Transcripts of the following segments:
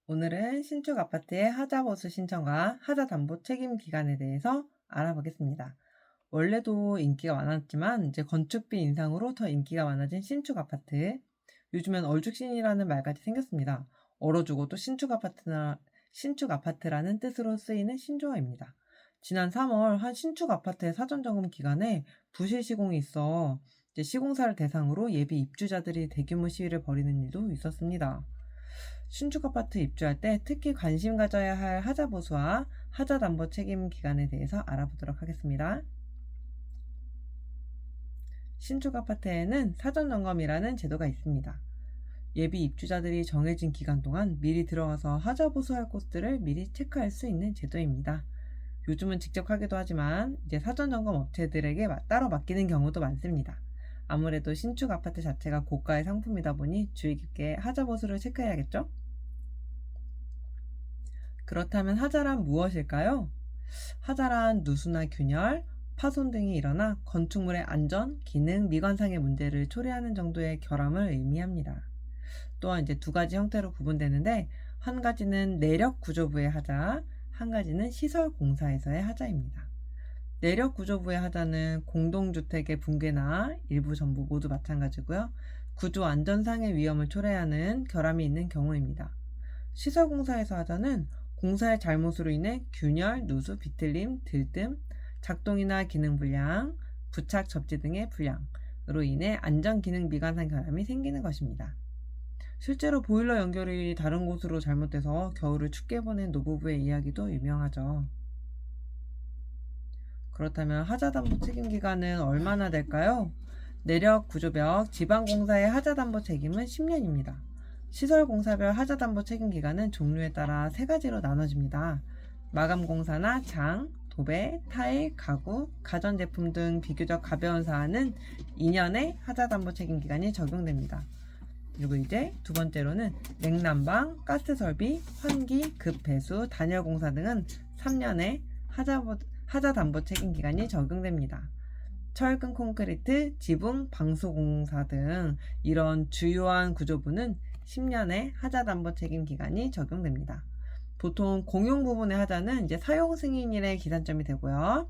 오늘은 신축 아파트의 하자보수 신청과 하자담보 책임 기간에 대해서 알아보겠습니다. 원래도 인기가 많았지만 이제 건축비 인상으로 더 인기가 많아진 신축 아파트. 요즘엔 얼죽신이라는 말까지 생겼습니다. 얼어 죽어도 신축 아파트라는 뜻으로 쓰이는 신조어입니다. 지난 3월 한 신축 아파트의 사전 점검 기간에 부실 시공이 있어 이제 시공사를 대상으로 예비 입주자들이 대규모 시위를 벌이는 일도 있었습니다. 신축 아파트 입주할 때 특히 관심 가져야 할 하자 보수와 하자 담보 책임 기간에 대해서 알아보도록 하겠습니다. 신축 아파트에는 사전 점검이라는 제도가 있습니다. 예비 입주자들이 정해진 기간 동안 미리 들어가서 하자 보수할 곳들을 미리 체크할 수 있는 제도입니다. 요즘은 직접 하기도 하지만 이제 사전 점검 업체들에게 따로 맡기는 경우도 많습니다. 아무래도 신축 아파트 자체가 고가의 상품이다 보니 주의 깊게 하자 보수를 체크해야겠죠? 그렇다면 하자란 무엇일까요? 하자란 누수나 균열, 파손 등이 일어나 건축물의 안전, 기능, 미관상의 문제를 초래하는 정도의 결함을 의미합니다. 또한 이제 두 가지 형태로 구분되는데 한 가지는 내력 구조부의 하자, 한 가지는 시설 공사에서의 하자입니다. 내력 구조부의 하자는 공동주택의 붕괴나 일부 전부 모두 마찬가지고요. 구조 안전상의 위험을 초래하는 결함이 있는 경우입니다. 시설 공사에서 하자는 공사의 잘못으로 인해 균열, 누수, 비틀림, 들뜸, 작동이나 기능 불량, 부착 접지 등의 불량으로 인해 안전 기능 미관상 결함이 생기는 것입니다. 실제로 보일러 연결이 다른 곳으로 잘못돼서 겨울을 춥게 보낸 노부부의 이야기도 유명하죠. 그렇다면 하자담보 책임 기간은 얼마나 될까요? 내력, 구조벽, 지방공사의 하자담보 책임은 10년입니다. 시설공사별 하자담보 책임 기간은 종류에 따라 세 가지로 나눠집니다. 마감공사나 장, 도배, 타일, 가구, 가전제품 등 비교적 가벼운 사안은 2년의 하자담보 책임 기간이 적용됩니다. 그리고 이제 두 번째로는 냉난방, 가스설비, 환기, 급배수, 단열공사 등은 3년의 하자담보 책임 기간이 적용됩니다. 철근 콘크리트, 지붕, 방수공사 등 이런 주요한 구조부는 10년의 하자담보 책임 기간이 적용됩니다. 보통 공용 부분의 하자는 이제 사용 승인일의 기산점이 되고요.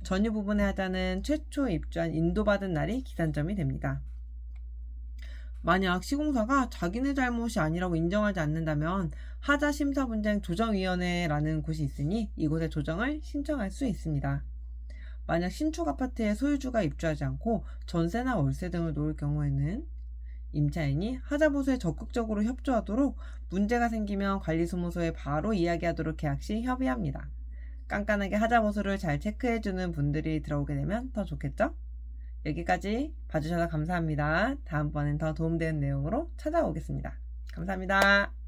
전유 부분의 하자는 최초 입주한 인도받은 날이 기산점이 됩니다. 만약 시공사가 자기네 잘못이 아니라고 인정하지 않는다면 하자심사분쟁 조정위원회라는 곳이 있으니 이곳에 조정을 신청할 수 있습니다. 만약 신축 아파트의 소유주가 입주하지 않고 전세나 월세 등을 놓을 경우에는 임차인이 하자보수에 적극적으로 협조하도록 문제가 생기면 관리소무소에 바로 이야기하도록 계약 시 협의합니다. 깐깐하게 하자보수를 잘 체크해주는 분들이 들어오게 되면 더 좋겠죠? 여기까지 봐주셔서 감사합니다. 다음번엔 더 도움되는 내용으로 찾아오겠습니다. 감사합니다.